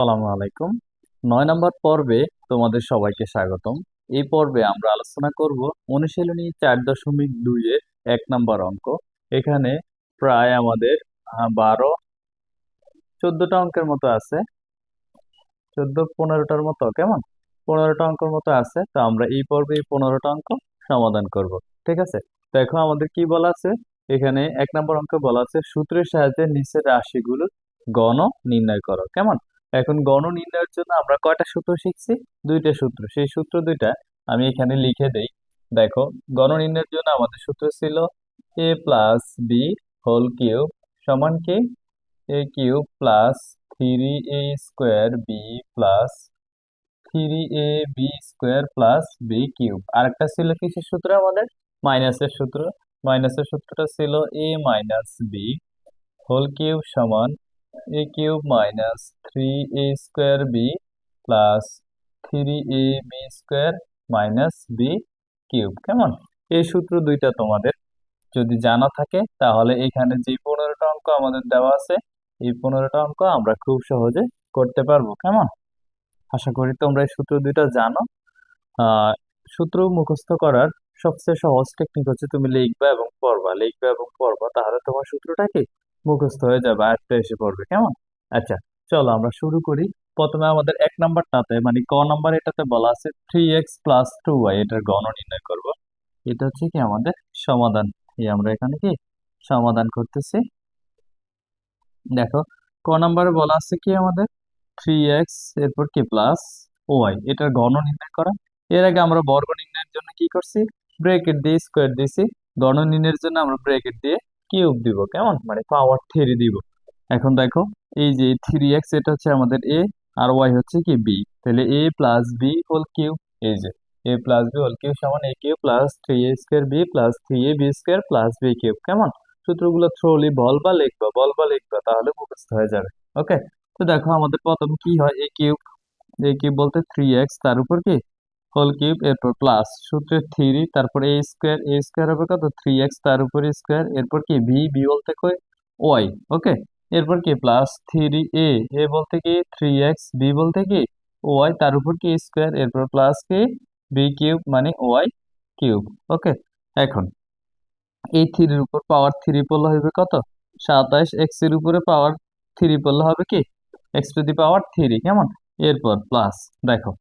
আসসালামু আলাইকুম। 9 নম্বর পর্বে তোমাদের সবাইকে স্বাগতম। এই পর্বে আমরা আলোচনা করব অনুশীলনী 4.2 এর 1 নম্বর অঙ্ক। এখানে প্রায় আমাদের 12-14টা অঙ্কের মতো আছে, 14-15টার মতো, কেমন 15টা অঙ্কের মতো আছে। তো আমরা এই পর্বে এই 15টা অঙ্ক সমাধান করব। ঠিক আছে, দেখো আমাদের কি বলা আছে। এখানে 1 নম্বর অঙ্ক বলা আছে সূত্রের সাহায্যে নিচের রাশিগুলো গণ নির্ণয় করো, কেমন। এখন গণ নির্ণয়ের জন্য আমরা কয়টা সূত্র শিখছি? দুইটা সূত্র। সেই সূত্র দুইটা আমি এখানে লিখে দেই। দেখো, গণ নির্ণয়ের জন্য আমাদের সূত্র ছিল a plus B whole cube সমান কি A cube plus 3a² B plus 3ab² plus B cube. আরেকটা ছিল কিসের সূত্র আমাদের? মাইনাসের সূত্র। মাইনাসের সূত্রটা ছিল a minus B whole cube সমান A cube minus 3a² B plus 3ab² minus B cube, কেমন। এই সূত্র দুইটা তোমাদের যদি জানা থাকে তাহলে এখানে যে 15টা অঙ্ক আমাদের দেওয়া আছে, এই 15টা অঙ্ক আমরা খুব সহজে করতে পারবো, কেমন। আশা করি তোমরা এই সূত্র দুইটা জানো। আহ সূত্র মুখস্থ করার সবচেয়ে সহজ টেকনিক হচ্ছে তুমি লিখবা এবং পড়বা, লিখবা এবং পড়বা, তাহলে তোমার সূত্রটা কি মুখস্থ হয়ে যাবে, আয়ত্তে এসে পড়বে, কেমন। আচ্ছা, চলো আমরা শুরু করি। প্রথমে আমাদের 1 নম্বরটাতে মানে ক নাম্বার এটাতে বলা আছে 3x+2y, এটার গণ নির্ণয় করব। এটা হচ্ছে কি আমাদের সমাধান। আমরা এখানে কি সমাধান করতেছি। দেখো, ক নাম্বারে বলা আছে কি আমাদের 3x এরপর কি প্লাস ওয়াই, এটার ঘন নির্ণয় করা। এর আগে আমরা বর্গ নির্ণয়ের জন্য কি করছি? ব্রেকেট দিয়ে স্কোয়ার দিছি। ঘন নির্ণয়ের জন্য আমরা ব্রেকেট দিয়ে কিউব দিব, কেমন, মানে পাওয়ার 3 দিব। এখন দেখো, এই যে 3x এটা হচ্ছে আমাদের এ আর ওয়াই হচ্ছে কি বি, তাহলে A plus B whole cube. এই যে A plus B whole cube সমান A cube plus 3a² B plus 3ab² plus B cube, কেমন। সূত্রগুলো থ্রোলি বল বা লিখবা তাহলে মুখস্থ হয়ে যাবে। ওকে, তো দেখো আমাদের প্রথম কি হয়, এ কিউব বলতে 3x তার উপর কি হোল কিউব এরপর প্লাস সূত্রের 3 তারপর এ স্কোয়ার হবে কত 3x তার উপর স্কোয়ার এরপর কি বি বলতে কই ওয়াই। ওকে, এরপর কি প্লাস 3a বলতে কি 3x বি বলতে কি ওয়াই তার উপর কি স্কোয়ার এরপর প্লাস কি বি কিউব মানে ওয়াই কিউব। ওকে, এখন এই থ্রির উপর পাওয়ার 3 পড়লে হবে কত 27, এক্স এর উপরে পাওয়ার 3 পড়লে হবে কি x⁻³ কেমন। এরপর প্লাস, দেখো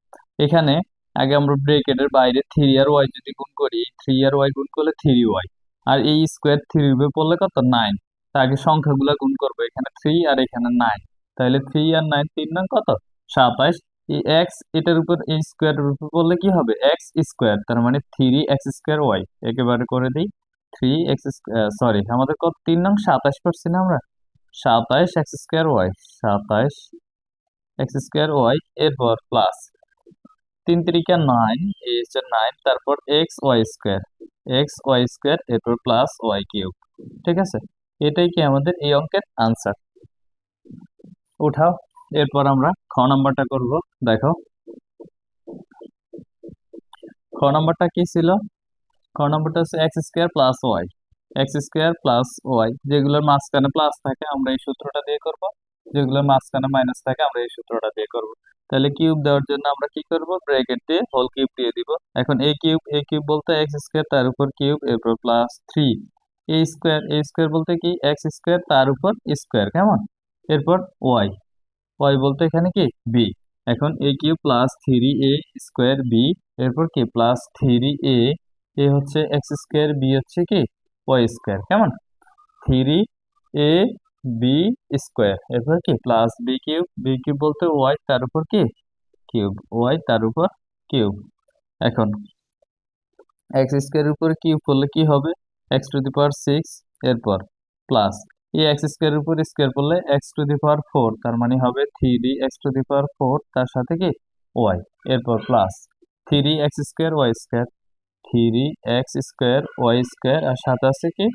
এখানে আগে আমরা ব্রেকেটের বাইরে 3 আর ওয়াই যদি গুণ করি, 3 আর ওয়াই গুণ করলে 3y, আর এই স্কোয়ার 3 উপরে পড়লে কত 9। তা আগে সংখ্যাগুলা গুণ করবো, এখানে 3 আর এখানে 9, তাহলে 3 আর 9 3 নং কত 27। এই এক্স এটার উপর এই স্কোয়ারের উপর পড়লে কি হবে x², তার মানে 3x²y একেবারে করে দিই। 3x, সরি আমাদের কত 3 নং 27 করছি না আমরা, 27x²y, 27x²y এরপর প্লাস 3 × 3 = 9, এই হচ্ছে 9, তারপর xy² এরপর প্লাস ওয়াই কিউব। ঠিক আছে, এটাই কি আমাদের এই অঙ্কের আনসার। উঠাও, এরপর আমরা খ নাম্বারটা করব। দেখো, খ নাম্বারটা কি ছিল? খ নম্বরটা হচ্ছে x² + y, x² + y, যেগুলোর মাঝখানে প্লাস থাকে আমরা এই সূত্রটা দিয়ে করব, যেগুলোর মাঝখানে মাইনাস থাকে আমরা এই সূত্রটা দিয়ে করব। তাহলে কিউব দেওয়ার জন্য আমরা কি করব, ব্র্যাকেট দিয়ে হোল কিউব দিয়ে দিব। এখন এ কিউব বলতে x² তার উপর কিউব এরপর প্লাস 3, এ স্কোয়ার বলতে কি x² তার উপর স্কোয়ার, কেমন। এরপর ওয়াই, ওয়াই বলতে এখানে কি বি। এখন এ কিউব প্লাস 3a² বি এরপর কি প্লাস 3a, এ হচ্ছে x², বি হচ্ছে কি ওয়াই², কেমন। 3ab² এরপর কি প্লাস বি কিউব বলতে ওয়াই তার উপর কি কিউব, ওয়াই তার উপর কিউব। এখন x² উপর কিউব করলে কি হবে x⁶, এরপর প্লাস এই x² উপর স্কোয়ার করলে x⁴, তার মানে হবে 3x⁴, তার সাথে কি ওয়াই এরপর প্লাস 3x²y², 3x²y², আর সাথে আছে কি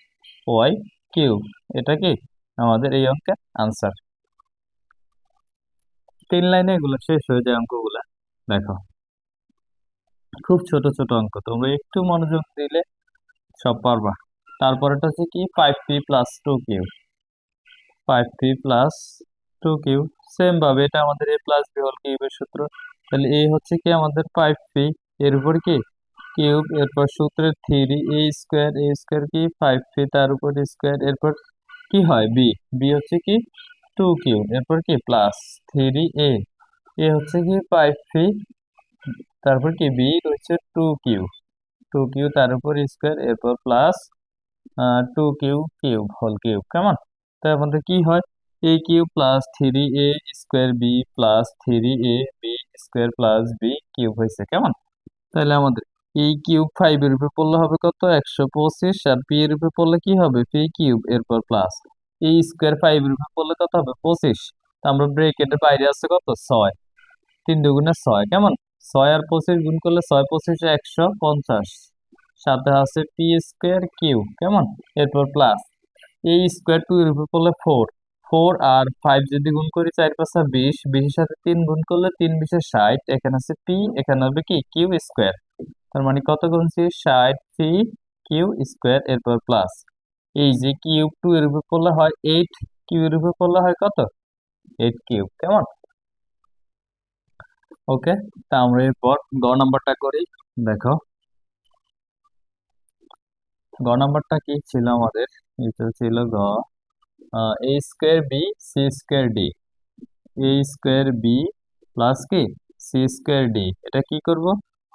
ওয়াই কিউব। এটা কি আমাদের এই অঙ্কের আনসার। 3 লাইনে এগুলো শেষ হয়ে যায় অঙ্কগুলা। দেখো, খুব ছোট ছোট অঙ্ক, তোমরা একটু মনোযোগ দিলে সব পারবা। তারপরেটা হচ্ছে কি 5p + 2q, 5p + 2q same ভাবে এটা আমাদের এ প্লাস বি হোল কিউবের সূত্র। তাহলে এ হচ্ছে কি আমাদের 5p, এর উপর কি কিউব, এরপর সূত্রের 3 এ স্কোয়ার কি 5p তার উপর স্কোয়ার, এরপর কি হয় বি, বি হচ্ছে কি 2 কিউব, এরপর কি প্লাস 3a, এ হচ্ছে কি 5p, তারপর কি বি হচ্ছে 2 কিউব, 2 কিউব তার উপর স্কোয়ার, এরপর plus 2 cube cube whole cube. কেমন? তাই আমাদের কি হয় A cube plus 3a square B plus 3ab square plus B cube হয়েছে। কেমন? তাহলে আমাদের এই কিউব 5 এর উপরে পড়লে হবে কত 125, আর পি এর উপরে পড়লে কি হবে পি কিউব, এরপর প্লাস এই স্কোয়ার 5 এর উপরে পড়লে কত হবে 25। তা আমরা ব্রেকেটের বাইরে আছে কত 6, 3 × 2 = 6। কেমন? 6 আর 25 গুণ করলে 6 × 25 = 150, সাথে আছে পি স্কোয়ার কিউ। কেমন? এরপর প্লাস এই স্কোয়ার 2 এর উপর করলে 4, 4 আর 5 যদি গুণ করি 4 × 5 = 20, 20 এর সাথে 3 গুণ করলে 3 × 20 = 60, এখানে আছে পি, এখানে হবে কি কিউ স্কোয়ার। তার মানে কত গুনছি 60 পি কিউ স্কোয়ার, এরপর প্লাস এই যে কিউব 2 এর উপর করলে হয় 8, কিউ এর উপর করলে হয় কত 8 কিউব। কেমন? ওকে, তা আমরা এরপর গ নাম্বারটা করি। দেখো গ নাম্বারটা কি ছিল আমাদের, এটা ছিল গ A square B C square D, A square B plus কি সি স্কোয়ার ডি, এটা কি করব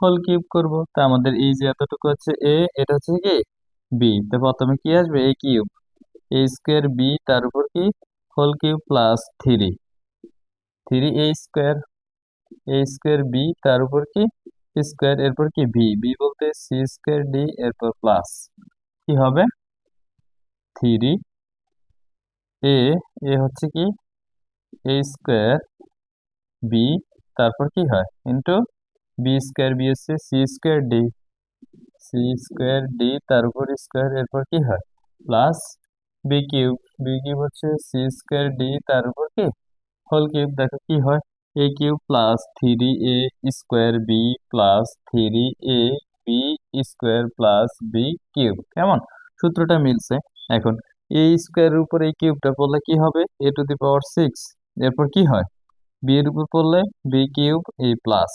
হোল কিউব করব। তা আমাদের এই যে এতটুকু হচ্ছে এ, এটা হচ্ছে কি বি, তো প্রথমে কি আসবে A cube, A square B তার উপর কি whole cube plus 3, 3a square B তার উপর কি স্কোয়ার, এরপর কি বি, বি বলতে সি স্কোয়ার ডি, এরপর প্লাস কি হবে 3a, এ হচ্ছে কি এ স্কোয়ার বি, তারপর কি হয় ইন্টু বি স্কোয়ার, বি হচ্ছে C square D, C square D তার উপর স্কোয়ার, এরপর কি হয় plus B cube, B cube হচ্ছে সি স্কোয়ার ডি তার উপর কি হোল কিউব। দেখো কি হয় A cube plus 3a square B plus 3a B square plus B cube. কেমন? সূত্রটা মিলছে। এখন এ স্কোয়ারের উপর এই কিউবটা পড়লে কি হবে a⁶, এরপর কি হয় বি এর উপর পড়লে বি কিউব এ প্লাস,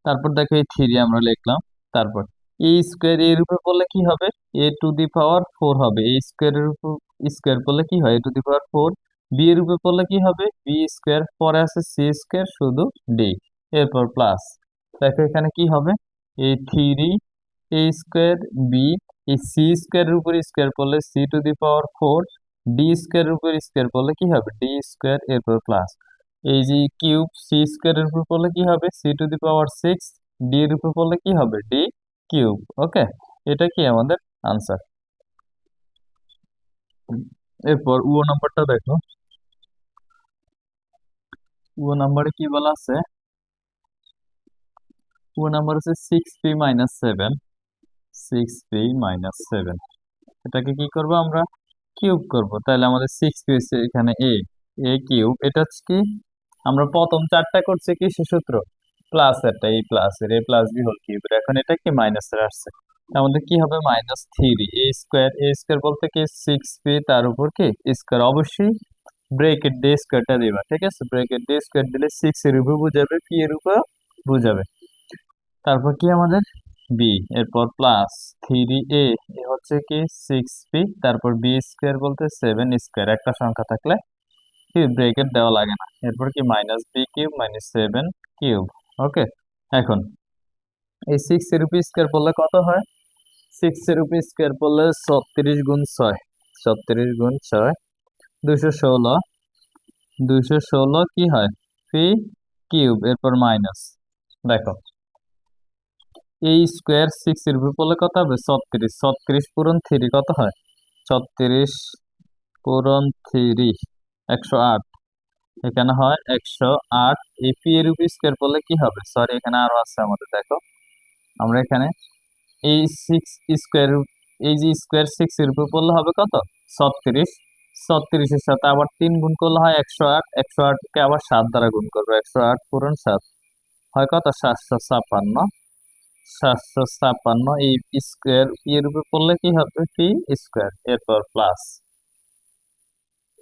তারপর দেখো এই 3 আমরা লিখলাম, তারপর এ স্কোয়ার এর উপর পড়লে কি হবে a⁴ হবে, এ স্কোয়ারের উপর স্কোয়ার পড়লে কি হয় a⁴, বি এর উপর পড়লে কি হবে বি স্কোয়ার, পরে আছে সি স্কোয়ার শুধু ডি, এরপর প্লাস দেখো এখানে কি হবে এই 3 এ স্কোয়ার বি, এই সি স্কোয়ারের উপর স্কোয়ার পড়লে c⁴, ডি স্কোয়ারের উপর স্কোয়ার পড়লে কি হবে ডি স্কোয়ার, এরপর প্লাস এই যে কিউব সি স্কোয়ারের উপর পড়লে কি হবে c⁶, ডি এর উপর পড়লে কি হবে ডি কিউব। ওকে, এটা কি আমাদের আনসার। এরপর ও নাম্বারটা দেখো, ও নাম্বারে কি বলা আছে, ও নাম্বার হচ্ছে 6p - 7, 6p - 7, এটাকে কি করব আমরা কিউব করব। তাহলে আমাদের 6p হচ্ছে এখানে এ, এ কিউব, এটা হচ্ছে কি আমরা প্রথম চারটা করছি কি সে সূত্র প্লাস একটা এই প্লাসের এ প্লাস বি হোল কিউব, এখন এটা কি মাইনাসের আসছে, আমাদের কি হবে -3 এ স্কোয়ার, বলতে কি 6p তার উপর কি স্কোয়ার, অবশ্যই ব্রেকেট দিয়ে স্কোয়ারটা দিবা, ঠিক আছে ব্রেকেট দিয়ে স্কোয়ার দিলে 6 এর উপর বুঝাবে, পি এর উপর বুঝাবে, তারপর কি আমাদের বি, এরপর প্লাস 3a, এ হচ্ছে কি 6p, তারপর বি স্কোয়ার বলতে 7 স্কোয়ার, একটা সংখ্যা থাকলে কি ব্রেকেট দেওয়া লাগে না, এরপর কি মাইনাস বি কিউব -7 কিউব। ওকে, এখন এই 6 এর উপর স্কোয়ার পড়লে কত হয় 6 এর উপর স্কোয়ার পড়লে 36 × 6, 36 × 6 216, 216 কি হয় পি কিউব, এরপর মাইনাস দেখো এই স্কোয়ার 6 এর উপর পড়লে কত হবে 36, 36 পূরণ 3 কত হয় 36 পূরণ 3 108, এখানে হয় 108, এই পি এর উপর স্কোয়ার পড়লে কি হবে, সরি এখানে আরো আছে আমাদের দেখো, আমরা এখানে এই 6 স্কোয়ার, এই যে স্কোয়ার 6 এর উপর পড়লে হবে কত 36, 36 এর সাথে আবার 3 গুণ করলে হয় 108, 108 কে আবার 7 দ্বারা গুণ করবো, 108 পূরণ 7 হয় কত 756, 756 এই স্কোয়ার পি এর উপর পড়লে কি হবে পি স্কোয়ার, এরপর প্লাস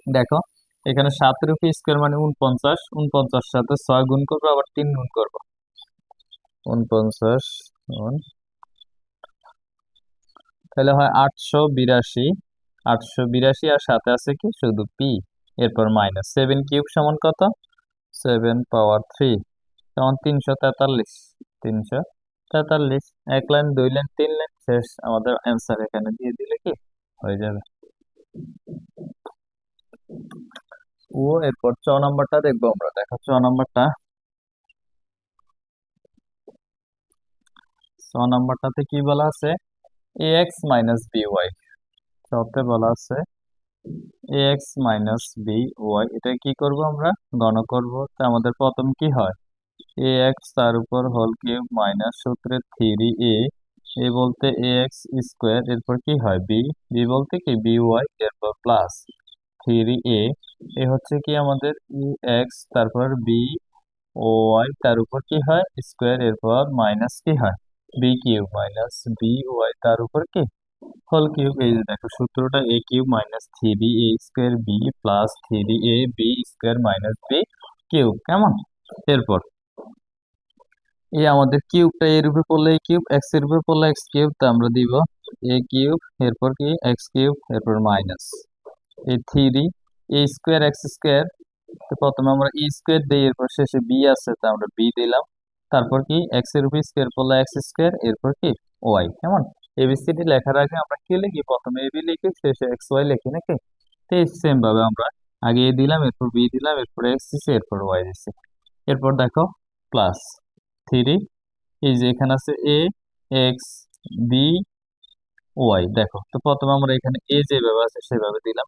দেখো এখানে 7 এর উপর স্কোয়ার মানে 49, 49 সাথে 6 গুণ করবো, আবার 3 গুণ করবো, 49 গুণ, তাহলে হয় 882, 882 আর সাথে আছে কি শুধু পি, এরপর মাইনাস 7 কিউব সমান কত, 7 পাওয়ার 3 সমান 343, 343, 1 লাইন 2 লাইন 3 লাইন শেষ, আমাদের অ্যান্সার এখানে দিয়ে দিলে কি হয়ে যাবে। ও এরপর চ নাম্বারটা দেখবো আমরা, দেখো চ নাম্বারটা, ছ নাম্বারটাতে কি বলা আছে, এ এক্স মাইনাস বি ওয়াই, চতে বলা আছে এ এক্স মাইনাস বি ওয়াই, এটা কি করব আমরা গণ করব, তো আমাদের প্রথম কি হয়, এ এক্স তার উপর হোল কিউব মাইনাস সূত্রে 3 এ বলতে এ এক্স স্কোয়ার, এরপর কি হয় বি, বি বলতে কি বি ওয়াই, এরপর প্লাস 3 এ হচ্ছে কি আমাদের ই এক্স, তারপর বি ও ওয়াই তার উপর কি হয় স্কোয়ার, এরপর মাইনাস কি হয় B cube minus B Y তার উপর কি হোল কিউব। এই যে দেখো সূত্রটা, A cube minus 3 a² B plus 3 a B square minus B cube, কেমন। এরপর এই আমাদের কিউবটা এর উপরে পড়লে এ কিউব, এক্স এর উপরে পড়লে এক্স কিউব, তো আমরা দিব এ কিউব, এরপর কি এক্স কিউব, এরপর মাইনাস এই 3 a² এক্স স্কোয়ার, তো প্রথমে আমরা ই স্কোয়ার দিই, এরপর শেষে বি আছে তো আমরা বি দিলাম, তারপর কি এক্স এর উপর স্কোয়ার পড়লে এক্স স্কোয়ার, এরপর কি ওয়াই, কেমন। এবিসিডি লেখার আগে আমরা কি লিখি, প্রথমে এবি লিখি শেষে এক্স ওয়াই লিখি নাকি, তো সেম ভাবে আমরা আগে এ দিলাম, এরপর বি দিলাম, এরপর এক্স দিছি, এরপর ওয়াই দিছি, এরপর দেখো প্লাস 3, এই যে এখানে আছে এ এক্স বি ওয়াই, দেখো তো প্রথমে আমরা এখানে এ যেভাবে আছে সেভাবে দিলাম,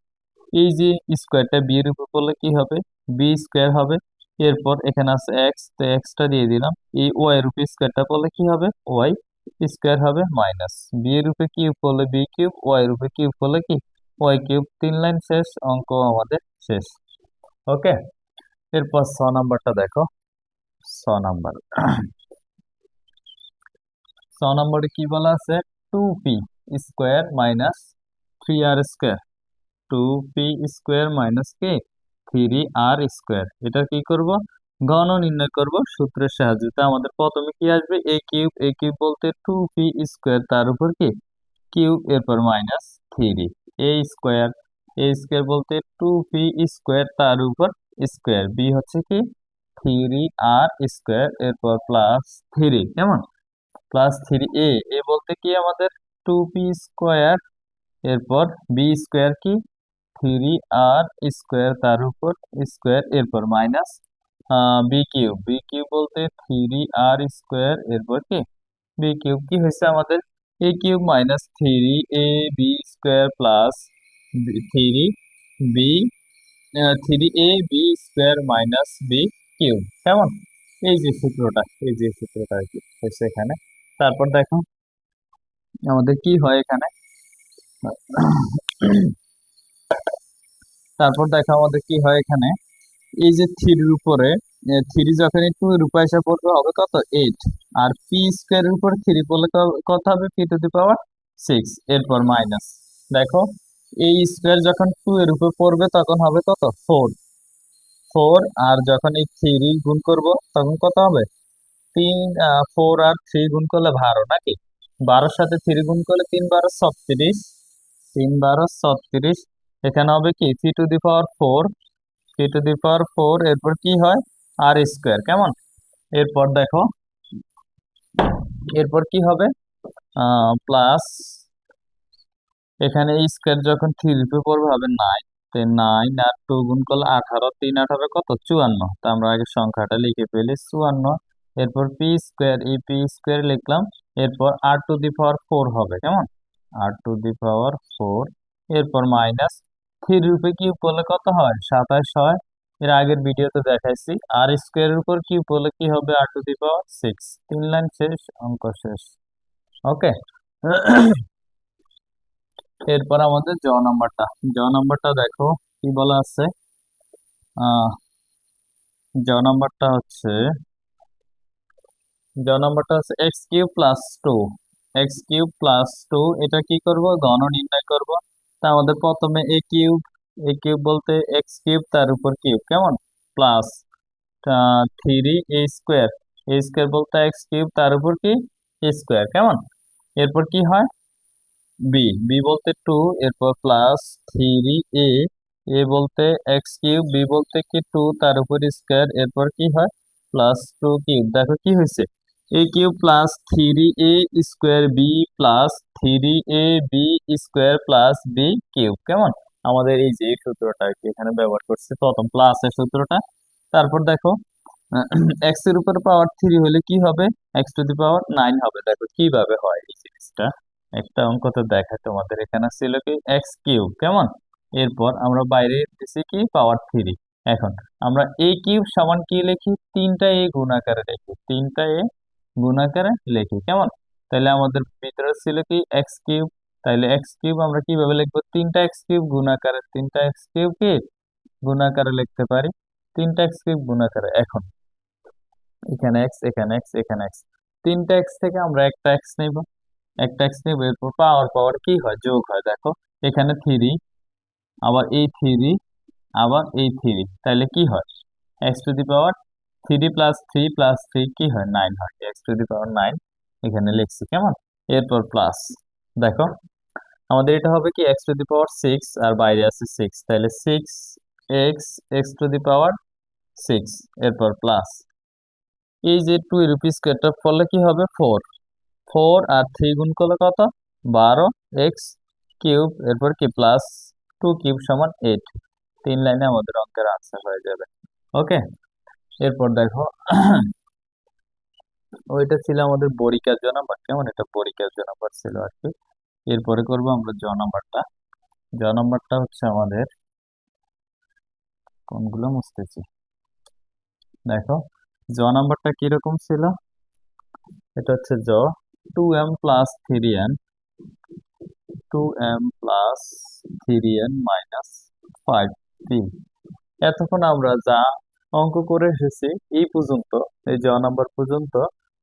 এই যে স্কোয়ারটা বি এর উপর করলে কি হবে বি স্কোয়ার হবে, এরপর এখানে আছে এক্স, তো এক্সটা দিয়ে দিলাম, এই ওয়াই এর উপর স্কোয়ারটা করলে কি হবে ওয়াই স্কোয়ার হবে, মাইনাস বি এর উপরে কিউব করলে বি কিউব, ওয়াই এর উপরে কিউব করলে কি ওয়াই কিউব, 3 লাইন শেষ, অঙ্ক আমাদের শেষ। ওকে, এরপর ছ নাম্বারটা দেখো, ছ নাম্বার, ছ নম্বরে কি বলা আছে, 2p² minus 3r², 2p² minus কে 3r², এটা কি করব ঘন নির্ণয় করব সূত্রের সাহায্যে, তা আমাদের প্রথমে কি আসবে এ কিউব বলতে 2p² তার উপর কি কিউব, এরপর মাইনাস 3 a² a² বলতে 2p² তার উপর স্কোয়ার, বি হচ্ছে কি 3r², এরপর প্লাস 3, কেমন, প্লাস 3 এ বলতে কি আমাদের 2p², এরপর বি স্কোয়ার কি 3r² তার উপর স্কোয়ার, এরপর মাইনাস বি কিউব বলতে 3r², এরপর কি বি কিউব, কি হয়েছে আমাদের A cube minus 3 a b² plus 3 B 3 a b² minus B cube, কেমন। এই যে সূত্রটা, এই যে সূত্রটা আর কি হয়েছে এখানে। তারপর দেখো আমাদের কি হয় এখানে, তারপর দেখো আমাদের কি হয় এখানে, এই যে 3 উপরে 3 যখন 2 এর উপরে এসে পড়বে হবে কত 8, আর p² এর উপর 3 পড়লে কত হবে p⁶, এরপর মাইনাস, দেখো এই স্কোয়ার যখন 2 এর উপর পড়বে তখন হবে কত 4, 4, আর যখন এই 3 গুণ করব তখন কত হবে 3, 4 আর 3 গুণ করলে 12 নাকি, 12-র সাথে 3 গুণ করলে 3 × 12 = 36, 3 × 12 = 36, এখানে হবে কি p⁴, p⁴, এরপর কি হয় r², কেমন। এরপর দেখো এরপর কি হবে প্লাস, এখানে এই স্কোয়ার যখন 3 রূপে পড়বে হবে 9, 9 আর 2 গুণ করলে 18, 3 × 18 কত 54, তো আমরা আগে সংখ্যাটা লিখে ফেলি 54, এরপর p² এই p² লিখলাম, এরপর r⁴ হবে, কেমন, r⁴, এরপর মাইনাস 3 রূপে কিউব করলে কত হয় 27 হয়, এর আগের ভিডিওতে দেখাইছি, r² এর উপর কিউব করলে কি হবে r⁶, 3 লাইন শেষ, অঙ্ক শেষ। ওকে, এরপর আমাদের জ নাম্বারটা দেখো কি বলা আছে, আহ জ নাম্বারটা হচ্ছে x³ + 2, এটা কি করব ঘন নির্ণয় করব, তা আমাদের প্রথমে এ কিউব এ কিউব বলতে এক্স কিউব তার উপর কিউব, কেমন, plus 3 a square, A square বলতে এক্স কিউব তার উপর কি স্কোয়ার, কেমন। এরপর কি হয়, বি, বি বলতে 2, এরপর প্লাস 3 এ বলতে এক্স কিউব, বি বলতে কি 2 তার উপর স্কোয়ার, এরপর কি হয় প্লাস 2 কিউব। দেখো কি হয়েছে, A cube plus 3 a square B plus 3 a B square plus B cube, কেমন। আমাদের এই যে এই সূত্রটা আর কি এখানে ব্যবহার করছি, প্রথম প্লাসের সূত্রটা। তারপর দেখো এক্স এর উপর পাওয়ার 3 হলে কি হবে, এক্স টু দি পাওয়ার 9 হবে। দেখো কিভাবে হয় এই জিনিসটা, একটা অঙ্কতে দেখায় তোমাদের। এখানে ছিল কি এক্স কিউব, কেমন। এরপর আমরা বাইরে দিছি কি পাওয়ার 3। এখন আমরা এ কিউব সমান কি লিখি, 3টা a গুণাকারে লিখি, 3টা a গুণাকারে লিখি, কেমন। তাহলে আমাদের ভিতরে ছিল কি এক্স কিউব, তাহলে এক্স কিউব আমরা কিভাবে লিখবো, 3টা x কিউব গুণাকারে, 3টা x কিউব কি গুণাকারে লিখতে পারি, 3টা x কিউব গুণাকারে। এখন এখানে এক্স, এখানে এক্স, এখানে এক্স, 3টা x থেকে আমরা একটা এক্স নিব, একটা এক্স নিব, এরপর পাওয়ার পাওয়ার কি হয়, যোগ হয়। দেখো এখানে 3, আবার এই 3, আবার এই 3, তাহলে কি হয়, এক্স টু দি পাওয়ার 3 + 3 + 3 কি হয় 9 হয়, এক্স টু দি পাওয়ার 9 এখানে লিখছি, কেমন। এরপর প্লাস, দেখো আমাদের এটা হবে কি এক্স টু দি পাওয়ার 6, আর বাইরে আছে 6, তাহলে 6 x এক্স টু দি পাওয়ার 6, এরপর প্লাস এই যে 2 এর স্কোয়ারটা করলে কি হবে 4, 4 আর 3 গুণ করলে কত 12 x কিউব, এরপর কি প্লাস 2 কিউব সমান 8। 3 লাইনে আমাদের অঙ্কের আনসার হয়ে যাবে। ওকে, এরপর দেখো ওইটা ছিল আমাদের বরিকার জ নাম্বার, কেমন, এটা বরিকার জ নাম্বার ছিল আর কি। এরপরে করবো আমরা জ নাম্বারটা। জ নাম্বারটা হচ্ছে আমাদের কোনগুলো মুছতেছি, দেখো জ নাম্বারটা কিরকম ছিল, এটা হচ্ছে জ 2m + 3n, 2m + 3n - 5p। এতক্ষণ আমরা যা অঙ্ক করে এসেছি এই পর্যন্ত, এই জ নাম্বার পর্যন্ত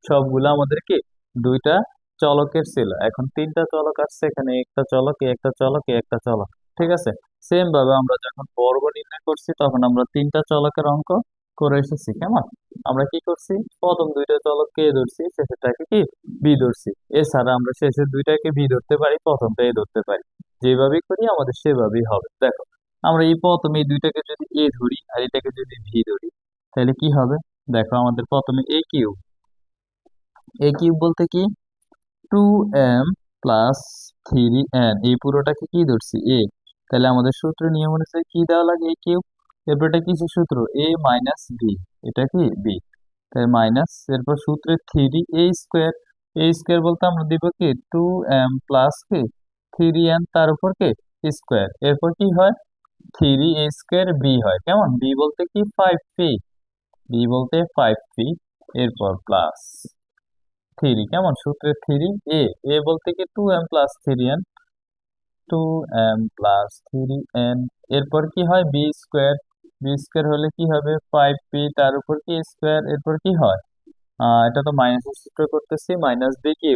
সবগুলো আমাদের কি দুইটা চলকের ছিল। এখন 3টা চলক আসছে, এখানে একটা চলক, একটা চলক, একটা চলক, ঠিক আছে। সেম ভাবে আমরা যখন বর্গ নির্ণয় করছি তখন আমরা 3টা চলকের অঙ্ক করে এসেছি, কেমন। আমরা কি করছি, প্রথম 2টা চলককে এ ধরছি, শেষেরটাকে কি বি ধরছি। এছাড়া আমরা শেষের 2টাকে বি ধরতে পারি, প্রথমটা এ ধরতে পারি, যেভাবেই করি আমাদের সেভাবেই হবে। দেখো আমরা এই প্রথমে এই দুইটাকে যদি এ ধরি আর এটাকে যদি ভি ধরি, তাহলে কি হবে, দেখো আমাদের প্রথমে এ কিউব বলতে কি 2m + 3n, এই পুরোটাকে কি ধরছি এ, তাহলে আমাদের সূত্র নিয়ম অনুযায়ী কি দেওয়া লাগে এ কিউব, এরপর এটা কিসের সূত্র a - b, এটা কি বি, তাই মাইনাস, এরপর সূত্রে 3a², a² বলতে আমরা দিব কি 2m + কি 3n তার উপর কি স্কোয়ার, এরপর কি হয় 3a² বি হয়, কেমন, বি বলতে কি 5p, বি বলতে 5p, এরপর প্লাস 3, কেমন, সূত্রে 3 এ বলতে কি 2m + 3n, 2m + 3n, এরপর কি হয় বি স্কোয়ার হলে কি হবে 5p তার উপর কি স্কোয়ার, এরপর কি হয় এটা তো মাইনাসের সূত্র করতেছি,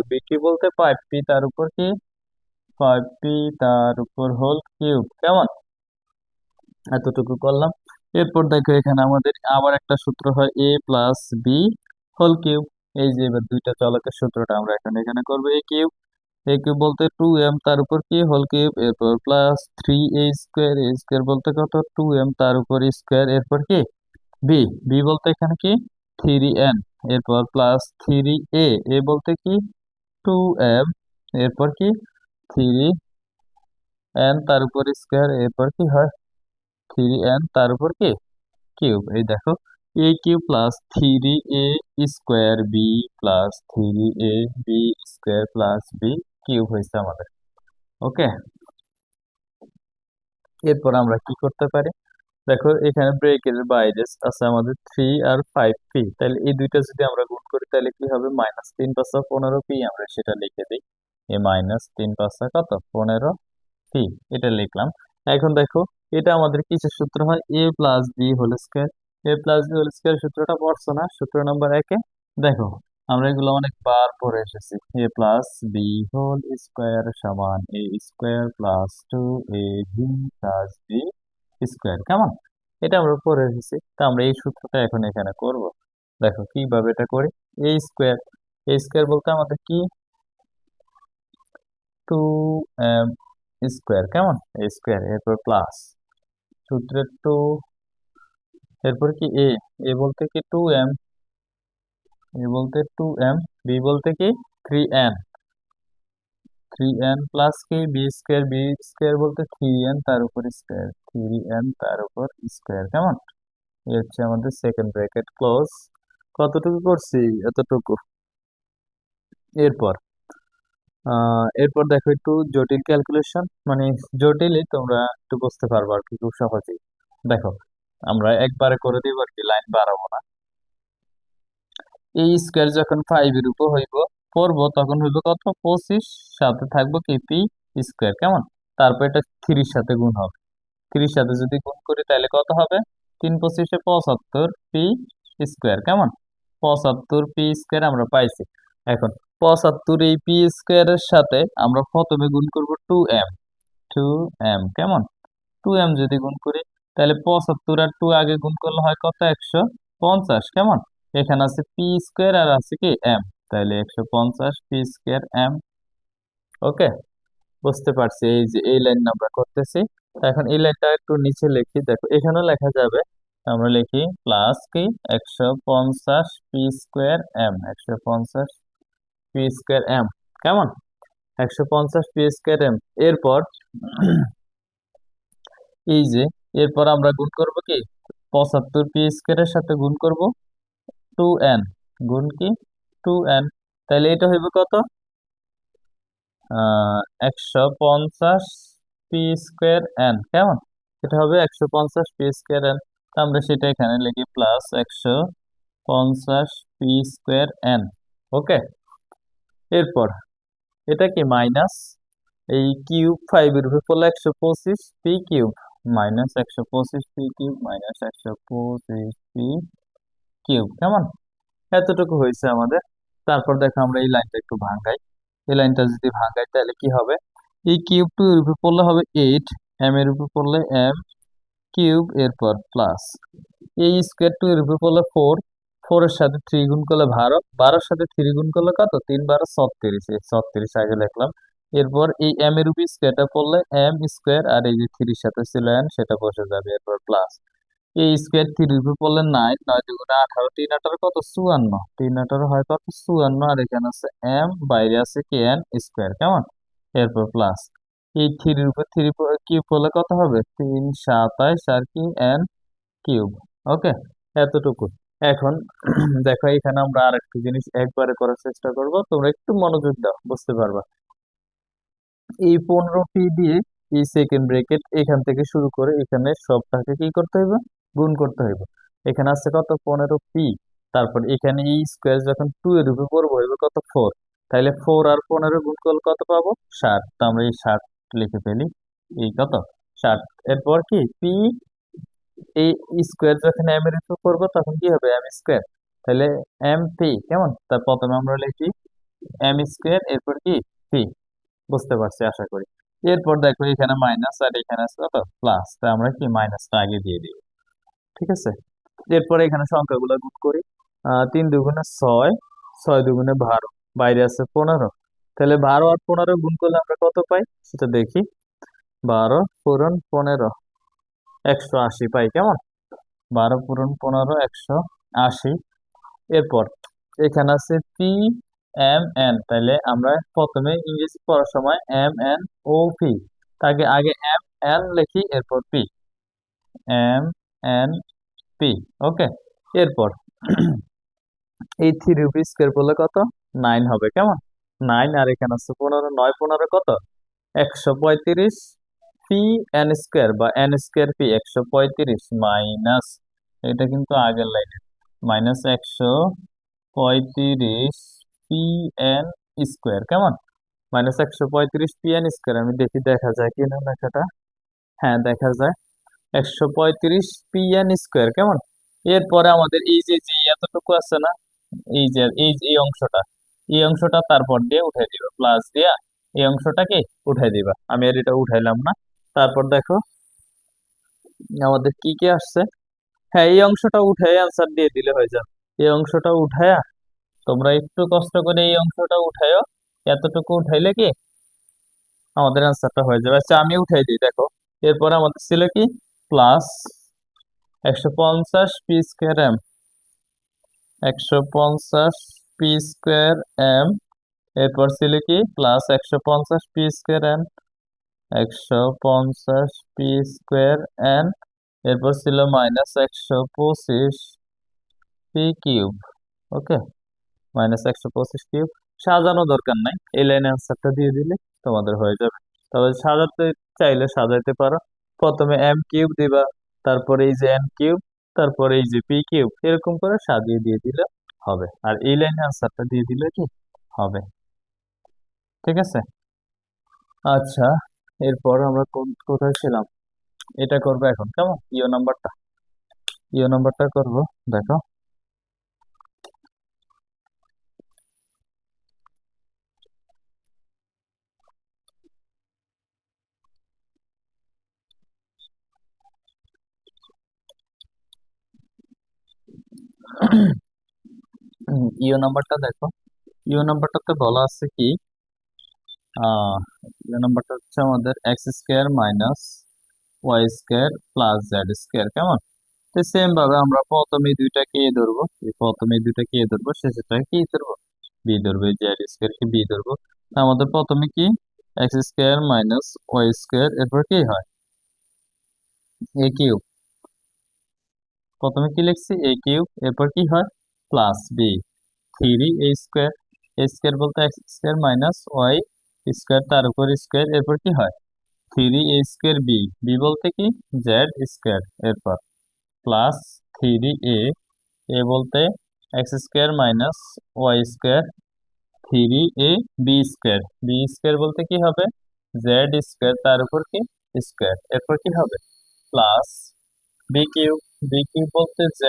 বি কি বলতে 5p তার উপর কি 5p তার উপর হোল কিউব, কেমন, এতটুকু করলাম। এরপর দেখো এখানে আমাদের আবার একটা সূত্র হয় a + b হোল কিউব। এই যে এবার দুইটা চলকের সূত্রটা আমরা এখন এখানে করবো, এ কিউব বলতে 2m তার উপর কি হোল কিউব, এরপর প্লাস 3a², a² বলতে কত 2m তার উপর স্কোয়ার, এরপর কি বি, বি বলতে এখানে কি 3n, এরপর প্লাস 3a বলতে কি 2m, এরপর কি 3n তার উপর স্কোয়ার, এরপর কি হয় 3n তার উপর কি কিউব। এই দেখো a³ + 3a² b + 3ab² + b cube হয়েছে আমাদের। ওকে, এরপর আমরা কি করতে পারি, দেখো এখানে ব্রেকের বাইরে আছে আমাদের 3 আর 5p, তাহলে এই দুইটা যদি আমরা গুণ করি তাহলে কি হবে -3 × 5 = 15p, আমরা সেটা লিখে দিই, -3 × 5 কত 15p, এটা লিখলাম। এখন দেখো এটা আমাদের কিসের সূত্র হয় a + b হোল স্কোয়ার, সূত্রটা পড়ছো না সূত্র নাম্বার 1-এ, দেখো আমরা এগুলো অনেকবার পড়ে এসেছি। a + b হোল স্কোয়ার সমান a² + 2ab + b স্কোয়ার। কেমন? এটা আমরা পরে রেখেছি, তো আমরা এই সূত্রটা এখন এখানে করব। দেখো কিভাবে এটা করি। এ স্কোয়ার বলতে আমাদের কি, 2m স্কোয়ার। কেমন? এ স্কোয়ার, এরপর প্লাস সূত্রের 2, এরপর কি এ বলতে কি 2m, এ বলতে 2m, বি বলতে কি 3n, 3n প্লাস কি বি স্কোয়ার, বি স্কোয়ার বলতে 3n তার উপর স্কোয়ার, 3n তার উপর স্কোয়ার। কেমন? এই হচ্ছে আমাদের সেকেন্ড ব্র্যাকেট ক্লোজ। কতটুকু করছি? এতটুকু। এরপর এরপর দেখো একটু জটিল ক্যালকুলেশন, মানে জটিলই তোমরা একটু বুঝতে পারবে আর কি খুব সহজেই। দেখো আমরা একবারে করে দিব আর কি, লাইন বাড়াবো না। এই স্কোয়ার যখন 5 এর উপর হইব পড়বো তখন হইব কত, 25, সাথে থাকবো কি পি স্কোয়ার। কেমন? তারপর এটা 3 সাথে গুণ হবে, 3 সাথে যদি গুণ করি তাহলে কত হবে, 3 25 75 পি স্কোয়ার। কেমন? 75 পি স্কোয়ার আমরা পাইছি। এখন 75 এই পি স্কোয়ারের সাথে আমরা প্রথমে গুণ করব 2m, 2m। কেমন? 2m যদি গুণ করি তাহলে 75 আর 2 আগে গুণ করলে হয় কত, 150। কেমন? এখানে আছে পি স্কোয়ার আর আছে কি এম, তাহলে 150 পি স্কোয়ার এম। ওকে, বুঝতে পারছি। এই যে এই লাইন আমরা করতেছি। তো এখন এই লাইনটা একটু নিচে লিখি, দেখো এখানেও লেখা যাবে। আমরা লিখি প্লাস কি 150 P square M, 150 P square M. কেমন? 150 পি স্কোয়ার এম। এরপর এই যে এরপর আমরা গুণ করব কি, 75 পি স্কোয়ারের সাথে গুণ করব 2n, গুণ কি 2n। তাহলে এটা হইবে কত, 150 পি স্কোয়ার এন। কেমন? এটা হবে 150 পি স্কোয়ার এন। আমরা সেটা এখানে লিখি প্লাস 150 পি স্কোয়ার এন। ওকে, এরপর এটা কি মাইনাস এই কিউব 5 এর উপর পড়লে 125 P cube, minus 125 P cube, minus 125 P cube. কেমন? এতটুকু হয়েছে আমাদের। তারপর দেখো আমরা এই লাইনটা একটু ভাঙাই। এই লাইনটা যদি ভাঙাই তাহলে কি হবে, এই কিউব 2 এর উপর পড়লে হবে 8, এম এর উপর পড়লে এম কিউব, এরপর প্লাস এই স্কোয়ার 2 এর উপর পড়লে 4, 4 এর সাথে 3 গুণ করলে 12, 12 এর সাথে 3 গুণ করলে কত, 3 12 36, এই 36 আগে লিখলাম। এরপর এই এম এর উপর স্কোয়ারটা পড়লে এম স্কোয়ার, আর এই যে 3 সাথে ছিল এন সেটা বসে যাবে, এরপর প্লাস এই স্কোয়ার 3 উপর পড়লে 9, 9 দুগুণে 18, 3 18 কত, 54, 3 18 হয় কত, 54, আর এখানে আছে এম, বাইরে আছে কি এন স্কোয়ার। কেমন? এরপর প্লাস এই 3 উপর 3 কিউব করলে কত হবে, 3 27, আর কি এন কিউব। ওকে, এতটুকু। এখন দেখো এখানে আমরা আরেকটা জিনিস একবারে করার চেষ্টা করব, তোমরা একটু মনোযোগ দাও বুঝতে পারবা। এই 15 পি দিয়ে এই সেকেন্ড ব্রেকেট এখান থেকে শুরু করে এখানে সবটাকে কি করতে হবে, গুণ করতে হবে। এখানে আছে কত, 15 পি। তারপর এখানে এই স্কোয়ার যখন 2 এর উপর পড়বো হইবে কত, 4। তাহলে 4 আর 15 গুণ করলে কত পাবো, 60। তো আমরা এই 60 লিখে ফেলি, এই কত, 60। এরপর কি পি, এই স্কোয়ার যখন এম এর উপর পড়বো তখন কি হবে, এম স্কোয়ার। তাহলে এম পি। কেমন? তার প্রথমে আমরা লিখি এম স্কোয়ার, এরপর কি পি। বুঝতে পারছি আশা করি। এরপর দেখো এখানে মাইনাস আর এখানে আছে কত, প্লাস, তাই আমরা কি মাইনাসটা আগে দিয়ে দিই। ঠিক আছে, এরপরে এখানে সংখ্যাগুলো গুণ করি। 3 দুগুণে 6, 6 দুগুণে 12, বাইরে আছে 15। তাহলে 12 আর 15 গুণ করলে আমরা কত পাই সেটা দেখি। 12 পূরণ 15, 180 পাই। কেমন? 12 পূরণ 15, 180। এরপর এখানে আছে পি এম এন, তাহলে আমরা প্রথমে ইংরেজি পড়ার সময় এম এন ও পি, তাকে আগে এম এন লিখি, এরপর পি, এম এন পি। ওকে, এরপর এই 3 রুপি স্কোয়ার করলে কত, 9 হবে। কেমন? 9 আর এখানে আছে 15, 9 15 কত, 135 পি এন স্কোয়ার বা এন স্কোয়ার পি, 135 মাইনাস, এটা কিন্তু আগের লাইনে, মাইনাস 135 পি এন স্কোয়ার। কেমন? Minus 135 P N square. আমি দেখি দেখা যায় কিনা লেখাটা। হ্যাঁ, দেখা যায় 135 পি এন স্কোয়ার। কেমন? এরপরে আমাদের এই যে যে এতটুকু আছে না, এই যে এই অংশটা, এই অংশটা তারপর দিয়ে উঠাই দিবা, প্লাস দিয়া এই অংশটাকে উঠাই দিবা। আমি আর এটা উঠাইলাম না। তারপর দেখো আমাদের কি কি আসছে? হ্যাঁ, এই অংশটা উঠায় অ্যান্সার দিয়ে দিলে হয়ে যাবে। এই অংশটা উঠায়া তোমরা একটু কষ্ট করে এই অংশটা উঠায়ও, এতটুকু উঠাইলে কি আমাদের অ্যান্সারটা হয়ে যাবে। আচ্ছা, আমি উঠাই দিই, দেখো। এরপর আমাদের ছিল কি, plus 150 P square M, 150 P square M. এরপর ছিল কি, plus 150 P square N, 150 P square N. এরপর ছিল -125 পি কিউব। ওকে, -125 কিউব। সাজানো দরকার নাই, এই লাইনে অ্যান্সারটা দিয়ে দিলে তোমাদের হয়ে যাবে। তবে সাজাতে চাইলে সাজাইতে পারো। প্রথমে এম কিউব দিবা, তারপরে এই যে এন কিউব, তারপরে এই যে পি কিউব, এরকম করে সাজিয়ে দিয়ে দিলে হবে। আর এই লাইনে অ্যান্সারটা দিয়ে দিলে কি হবে। ঠিক আছে। আচ্ছা, এরপর আমরা কোথায় ছিলাম? এটা করবো এখন, কেমন? ইও নাম্বারটা করবো। দেখো, ইও নাম্বারটা দেখো। ইও নাম্বারটাতে বলা আছে কি, নাম্বারটা হচ্ছে আমাদের x² - y² + z², কেমন? তো সেম ভাবে আমরা প্রথমে দুইটাকে এ ধরবো, প্রথমে দুইটাকে এ ধরবো, শেষেরটাকে কি ধরবো, বি ধরবো। এই z² কে বি ধরবো। তা আমাদের প্রথমে কি, x² - y², এরপর কি হয়, এ কিউব। প্রথমে কি লিখছি, এ কিউব, এরপর কি হয়, প্লাস বি 3a²। a² বলতে x² - y², তার উপর স্কোয়ার, এরপর কি হয়, 3a² বি, বি বলতে কি, z²। এরপর প্লাস 3a, এ বলতে x² - y², 3ab², বি² বলতে কি হবে, z², তার উপর কি, স্কোয়ার। এরপর কি হবে, plus B cube, B cube বলতে z²,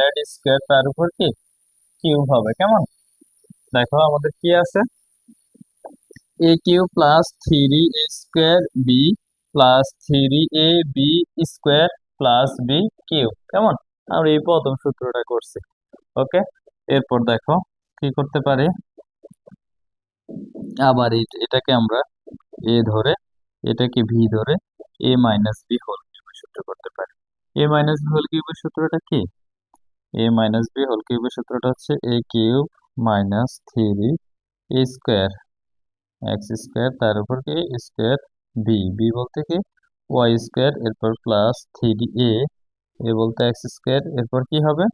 তার উপর কি, কিউব হবে, কেমন? দেখো আমাদের কি আছে, a³ + 3a² B +3ab² + B cube, কেমন? আমরা এই প্রথম সূত্রটা করছি। ওকে, এরপর দেখো কি করতে পারি, আবার এটাকে আমরা এ ধরে, এটাকে ভি ধরে a - b হোল কিউবের সূত্র করতে পারি। a - b হোল কিউবের সূত্রটা কি, a - b হোল কিউবের সূত্রটা হচ্ছে a³ - 3a², তার উপর কি, স্কোয়ার, বি, বি বলতে কি, y², এরপর প্লাস 3a, এ বলতে x², এরপর কি হবে,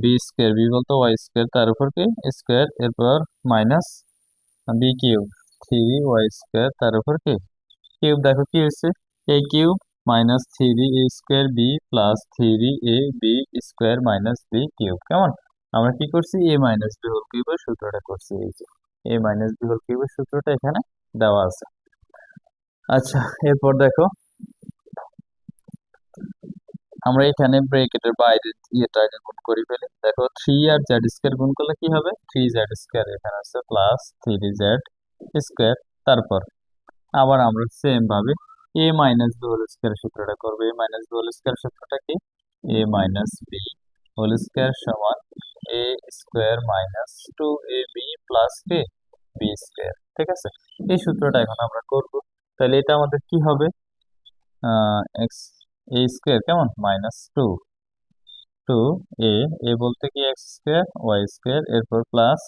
বি², বি বলতে y², তার উপর কি, স্কোয়ার, এরপর মাইনাস বি কিউব, 3y², তার উপর কি, কিউব। দেখো কি হচ্ছে, a³ - 3a² B +3ab² - B cube, কেমন? আমরা কি করছি, a - b হোল কিউবের সূত্রটা করছি। এই যে a - b হোল কিউবের সূত্রটা এখানে দেওয়া আছে। আচ্ছা, এরপর দেখো, আমরা এখানে ব্রেকেটের বাইরে ইয়েটা আগে গুণ করে ফেলি। দেখো, 3 আর z² গুণ করলে কি হবে, 3z², এখানে আছে +3z²। তারপর আবার আমরা সেম ভাবে a - b হোল স্কোয়ার সূত্রটা করবো। a - b হোল স্কোয়ার সূত্রটা কি, a - b হোল স্কোয়ার সমান a² - 2ab প্লাস কে, b²। ঠিক আছে, এই সূত্রটা এখন আমরা করব। তাহলে এটা আমাদের কি হবে, এক্স a², কেমন, -2 এ বলতে কি x², y², এরপর প্লাস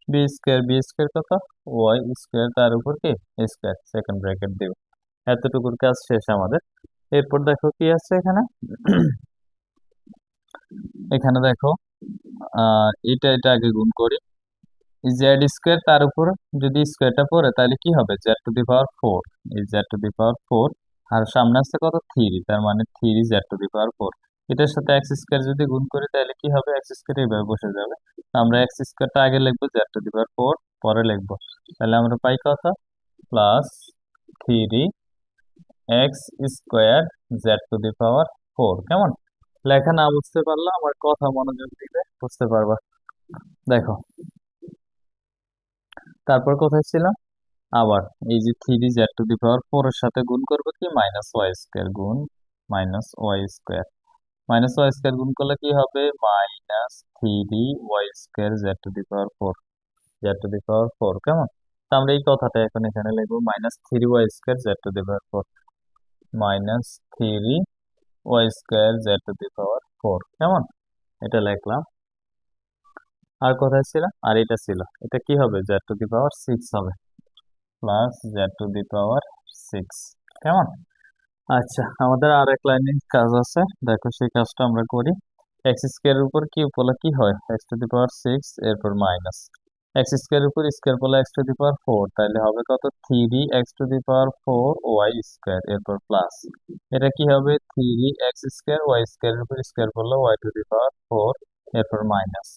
বি² কত, y², তার উপর কি, স্কোয়ার, সেকেন্ড ব্র্যাকেট দেব। এতটুকুর কাজ শেষ আমাদের। এরপর দেখো কি আছে এখানে, এখানে দেখো, এটা আগে গুণ করি। z², তার উপর যদি স্কোয়ারটা পড়ে তাহলে কি হবে, z⁴। এই z⁴, আর সামনে আসছে কত, 3, তার মানে 3z⁴। এটার সাথে x² যদি গুণ করি তাহলে কি হবে, x² এইভাবে বসে যাবে। আমরা x²টা আগে লিখবো, z⁴ পরে লিখবো। তাহলে আমরা পাই কত, +3x² কেমন? লেখা না বুঝতে পারলে আমার কথা মনোযোগ দিলে বুঝতে পারবা। দেখো, তারপর কোথায় ছিল, আবার এই যে 3z⁴ এর সাথে গুণ করবো কি, -y² গুণ minus Y square. Minus Y square গুণ করলে কি হবে? Minus three Y square Z to the power four. Z to the power four, কেমন? তো আমরা এই কথাটা এখন এখানে লিখবো, minus three Y square Z to the power four. Minus three Y square Z to the power four, কেমন? এটা লিখলাম। আর কোথায় ছিল? আর এটা ছিল, এটা কি হবে? Z to the power six হবে, plus Z to the power six, কেমন? আচ্ছা, আমাদের আর এক লাইনে কাজ আছে, দেখো সেই কাজটা আমরা করি। এক্স স্কোয়ার উপর কিউব বলে কি হয়? X to the power six, এরপর মাইনাস এক্স স্কোয়ার উপর স্কোয়ার বলে X to the power four, তাহলে হবে কত? Three X to the power four Y square, এরপর প্লাস এটা কি হবে? Three X square Y square উপর স্কোয়ার বললে Y to the power four, এরপর মাইনাস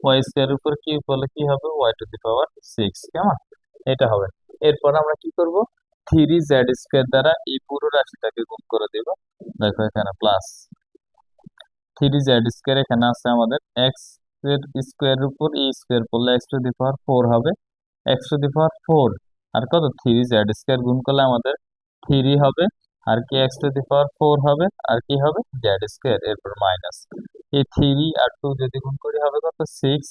ওয়াই স্কোয়ার উপর কিউব বলে কি হবে? Y to the power six, কেমন? এটা হবে। এরপর আমরা কি করব? থ্রি জেড স্কোয়ার দ্বারা এই পুরো রাশিটাকে গুণ করে দিব। দেখো এখানে প্লাস থ্রি জেড স্কোয়ার, এখানে আছে আমাদের এক্স এর স্কোয়ার উপর ই স্কোয়ার করলে X to the power four হবে, X to the power four আর কত? থ্রি জেড স্কোয়ার গুণ করলে আমাদের থ্রি হবে, আর কি X to the power four হবে, আর কি হবে? জেড স্কোয়ার, এরপর মাইনাস এই থ্রি আর টু যদি গুণ করি হবে কত? সিক্স।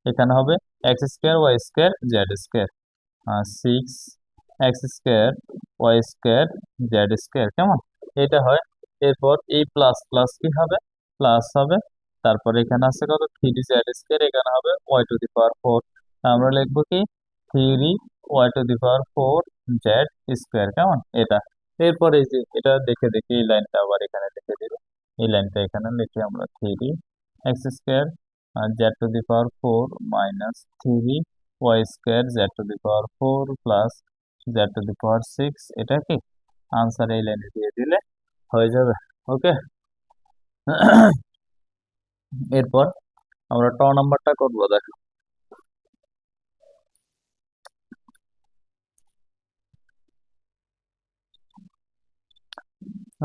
এখানে হবে X square Y square Z square, six X square Y square Z square, কেমন? এটা হয়। এরপর এই প্লাস প্লাস কি হবে? প্লাস হবে। তারপর এখানে আছে কত? থ্রি জেড স্কোয়ার, এখানে হবে Y to the power four. আমরা লিখবো কি? Three Y to the power four Z square, কেমন? এটা। এরপরে এই যে এটা দেখে দেখে এই লাইনটা আবার এখানে লিখে দিব। এই লাইনটা এখানে লিখে আমরা three X square Z to the power four minus three Y square Z to the power four plus Z to the power six, এটা কি আনসার? এই লাইনে দিয়ে দিলে হয়ে যাবে। ওকে। এরপর আমরা ট নাম্বারটা করবো, দেখো।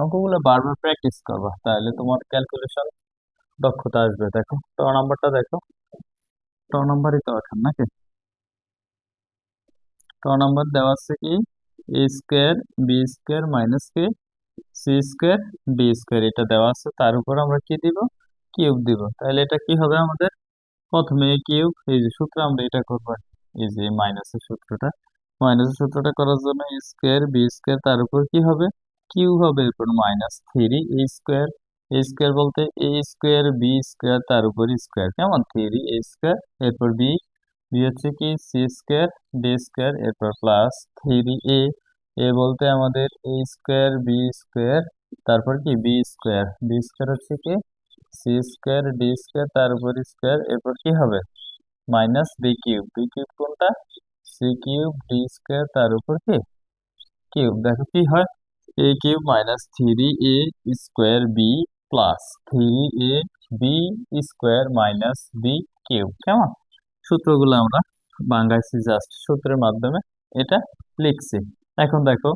অঙ্কগুলো বারবার প্র্যাকটিস করবা, তাহলে তোমার ক্যালকুলেশন দক্ষতা আসবে। দেখো ট নাম্বারটা দেখো, ট নাম্বারই তো এখন নাকি? ট নাম্বার দেওয়া আছে কি? এ square B square minus K C square D square, এটা দেওয়া আছে, তার উপর আমরা কি দিব? কিউব দিব। তাহলে এটা কি হবে আমাদের? প্রথমে কিউব, এই যে সূত্র আমরা এটা করবো, এই যে মাইনাসের সূত্রটা, মাইনাসের সূত্রটা করার জন্য এ স্কোয়ার বি স্কোয়ার তার উপর কি হবে? কিউ হবে, এরপর minus three A square. A square বলতে এ স্কোয়ার বি স্কোয়ার তার উপর স্কোয়ার, কেমন? থ্রি এ স্কোয়ার, এরপর বি, বি হচ্ছে কি সি স্কোয়ার ডি স্কোয়ার, এরপর প্লাস থ্রি এ, এ বলতে আমাদের এ স্কোয়ার বি স্কোয়ার তারপর কি বি স্কোয়ার, বি স্কোয়ার হচ্ছে কি সি স্কোয়ার ডি স্কোয়ার তার উপর স্কোয়ার, এরপর কি হবে? Minus B cube, B cube কোনটা? সি কিউব ডি স্কোয়ার তার উপর কি কিউব। দেখো কি হয়? A cube minus three A square B plus three A B square minus B cube, কেমন? সূত্রগুলো আমরা বাংলাইছি, জাস্ট সূত্রের মাধ্যমে এটা লিখছি। এখন দেখো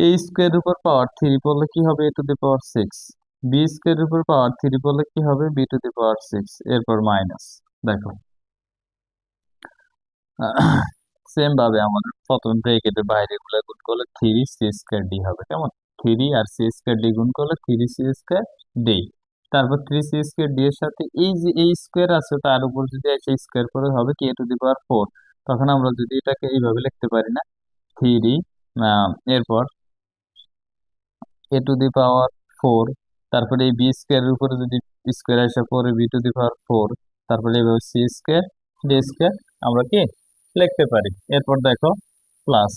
এ স্কোয়ার উপর পাওয়ার থ্রি পড়লে কি হবে? A to the power six. B square উপর পাওয়ার থ্রি পড়লে কি হবে? B to the power six, এরপর মাইনাস। দেখো সেম ভাবে আমাদের প্রথম ব্র্যাকেটের বাইরে গুলো গুণ করলে থ্রি সি স্কোয়ার ডি হবে, কেমন? থ্রি আর সি স্কোয়ার ডি গুণ করলে থ্রি সি স্কোয়ার ডি, তারপর থ্রি সি স্কোয়ার ডি এর সাথে এই যে এই স্কোয়ার আছে তার উপর যদি এসে স্কোয়ার করে হবে কি? এ টু দি পাওয়ার ফোর। তখন আমরা যদি এটাকে এইভাবে লিখতে পারি না? থ্রি এরপর এ টু দি পাওয়ার ফোর, তারপরে এই বি স্কোয়ারের উপরে যদি স্কোয়ার আসে পরে B to the power four, তারপরে এইভাবে সি স্কোয়ার ডি স্কোয়ার আমরা কি লিখতে পারি। এরপর দেখো প্লাস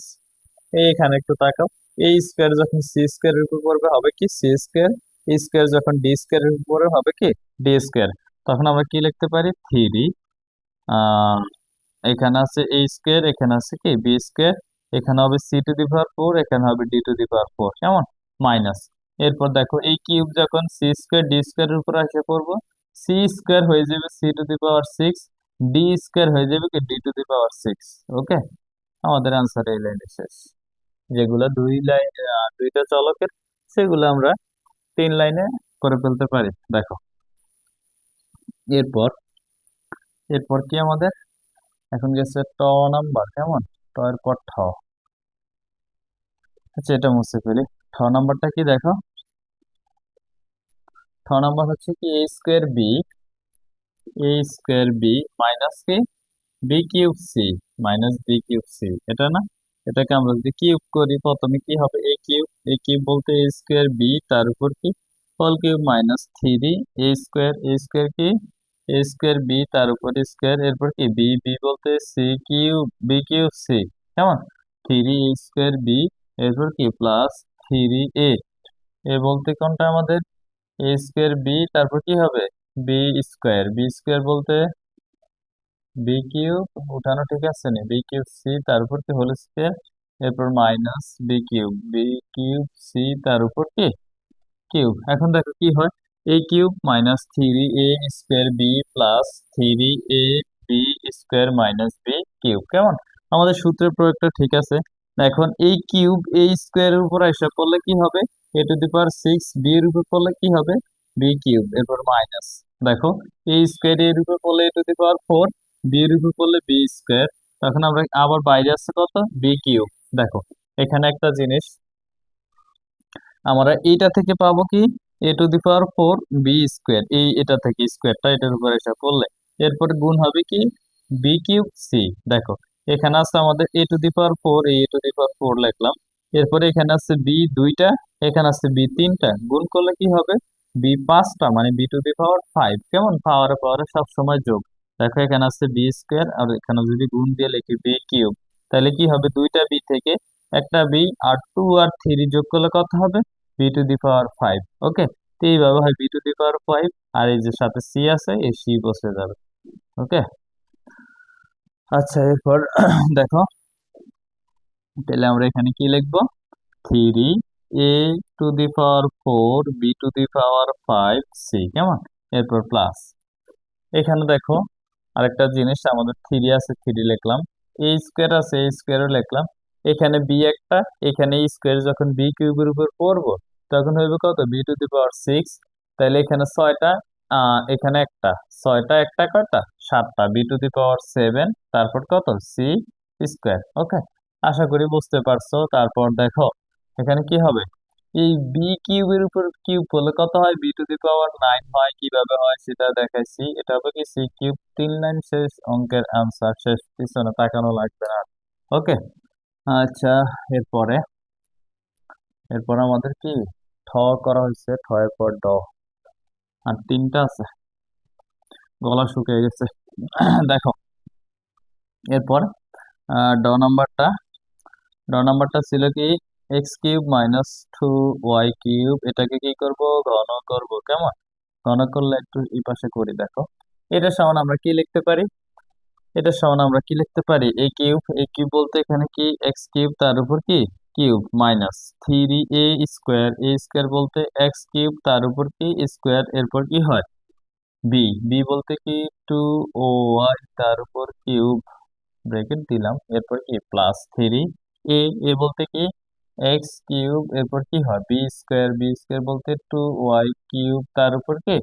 এইখানে একটু তাকাও, এই স্কোয়ার যখন সি স্কোয়ারের উপর পড়বে হবে কি? সি স্কোয়ার, এই স্কোয়ার যখন ডি স্কোয়ারের উপরে হবে কি? D square. তখন আমরা কি লিখতে পারি? থ্রি আহ এখানে আছে এ স্কোয়ার, এখানে আছে কি বি স্কোয়ার, এখানে হবে C to the power four, এখানে হবে D to the power four, কেমন? মাইনাস এরপর দেখো এই কিউব যখন সি স্কোয়ার ডি স্কোয়ারের উপর এসে পড়বো, সি স্কোয়ার হয়ে যাবে C to the power six, D square হয়ে যাবে কি? D to the power six. Okay, আমাদের আনসার এই লাইনে শেষ। যেগুলো দুই লাইন, দুইটা চলকের, সেগুলো আমরা তিন লাইনে করে ফেলতে পারি। দেখো এরপর, এরপর কি আমাদের এখন গেছে ট নাম্বার, কেমন? ট এর পর ঠ। আচ্ছা এটা মুছে ফেলি। ঠ নাম্বারটা কি দেখো? নাম্বার হচ্ছে কি a স্কোয়ার বি মাইনাস কি B cube C, minus B cube C, এটা না? এটাকে আমরা যদি কিউব করি প্রথমে কি হবে, এ কিউব বলতে এ স্কোয়ার বি তার উপর কি whole cube minus three A square কি এ স্কোয়ার বি তার উপর স্কোয়ার, এরপর কি বি বি বলতে বি কিউব সি, কেমন, থ্রি এ স্কোয়ার বি, এরপর কি প্লাস থ্রি এ এ বলতে কোনটা আমাদের এ স্কোয়ার বি, তারপর কি হবে বি স্কোয়ার বলতে বি কিউব, উঠানো ঠিক আছে নি, বি কিউব সি তার উপর কি হোল স্কোয়ার, এরপর মাইনাস বি কিউব সি তার উপর কি কিউব। এখন দেখো কি হয়, A cube minus three A square B plus three A B square minus B cube, কেমন, আমাদের সূত্রের প্রয়োগটা ঠিক আছে। এখন এই কিউব এই স্কোয়ারের উপর এসে পড়লে কি হবে, a⁴ বি এর উপর পড়লে কি হবে বি কিউব, এরপর মাইনাস, দেখো এই স্কোয়ার এর উপর পড়লে a⁴ বি এর উপর পড়লে বি স্কোয়ার, তখন আমরা আবার বাইরে আসছে কত বি কিউব। দেখো এখানে একটা জিনিস আমরা এইটা থেকে পাবো কি a⁴ বি স্কোয়ার, এটা থেকে স্কোয়ারটা এটার উপর এসে করলে এরপর গুণ হবে কি বি কিউব সি। দেখো এখানে আছে আমাদের a⁴, এই a⁴ লিখলাম, এরপরে এখানে আছে বি দুইটা, এখানে আছে বি তিনটা, গুণ করলে কি হবে বি পাঁচটা, মানে b⁵, কেমন, পাওয়ারে পাওয়ারে সবসময় যোগ। দেখো এখানে আছে বি স্কোয়ার, আর এখানে যদি গুণ দিয়ে লিখি বি কিউব, তাহলে কি হবে দুইটা বি থেকে একটা বি, আর টু আর থ্রি যোগ করলে কত হবে b⁵। ওকে, তো এইভাবে হয় b⁵, আর এই যে সাথে সি আছে এই সি বসে যাবে। ওকে, আচ্ছা এরপর দেখো তাহলে আমরা এখানে কি লিখবো, থ্রি a⁴ b⁵ কেমন, এরপর প্লাস, এখানে দেখো আরেকটা জিনিস, আমাদের থ্রি আছে থ্রি লিখলাম, এ স্কোয়ার আছে এ স্কোয়ারও লিখলাম, এখানে বি একটা, এখানে স্কোয়ার যখন বি কিউবের উপর পড়বো তখন হইবে কত b⁵, তাহলে এখানে ছয়টা, এখানে একটা, ছয়টা একটা কয়টা সাতটা, b⁴ তারপর কত সি স্কোয়ার। ওকে, আশা করি বুঝতে পারছো। তারপর দেখো এখানে কি হবে, এই বি কিউবের উপর কিউব করলে কত হয় b⁹ হয়, কিভাবে হয় সেটা দেখাইছি, এটা হবে কি সি কিউব, 3 লাইন শেষ, অঙ্কের আনসার শেষ, পিছনে তাকানো লাগবে না। ওকে, আচ্ছা এরপরে এরপর আমাদের কি ঠ করা হয়েছে, ঠ এর পর ড, আর তিনটা আছে, গলা শুকিয়ে গেছে দেখো এরপর ড নাম্বারটা ছিল কি x³ - 2y³, এটাকে কি করব ঘন করব, কেমন, ঘন করলে একটু এই পাশে করি, দেখো এটা সমান আমরা কি লিখতে পারি, এ কিউব বলতে এখানে কি x³ তার উপর কি cube minus three A square বলতে x³ তার উপর কি স্কোয়ার, এরপর কি হয় বি বি বলতে কি টু ও ওয়াই তার উপর কিউব, ব্র্যাকেট দিলাম, এরপর কি প্লাস থ্রি এ এ বলতে কি x³, এরপর কি হয় বি স্কোয়ার বলতে টু ওয়াই কিউব তার উপর কি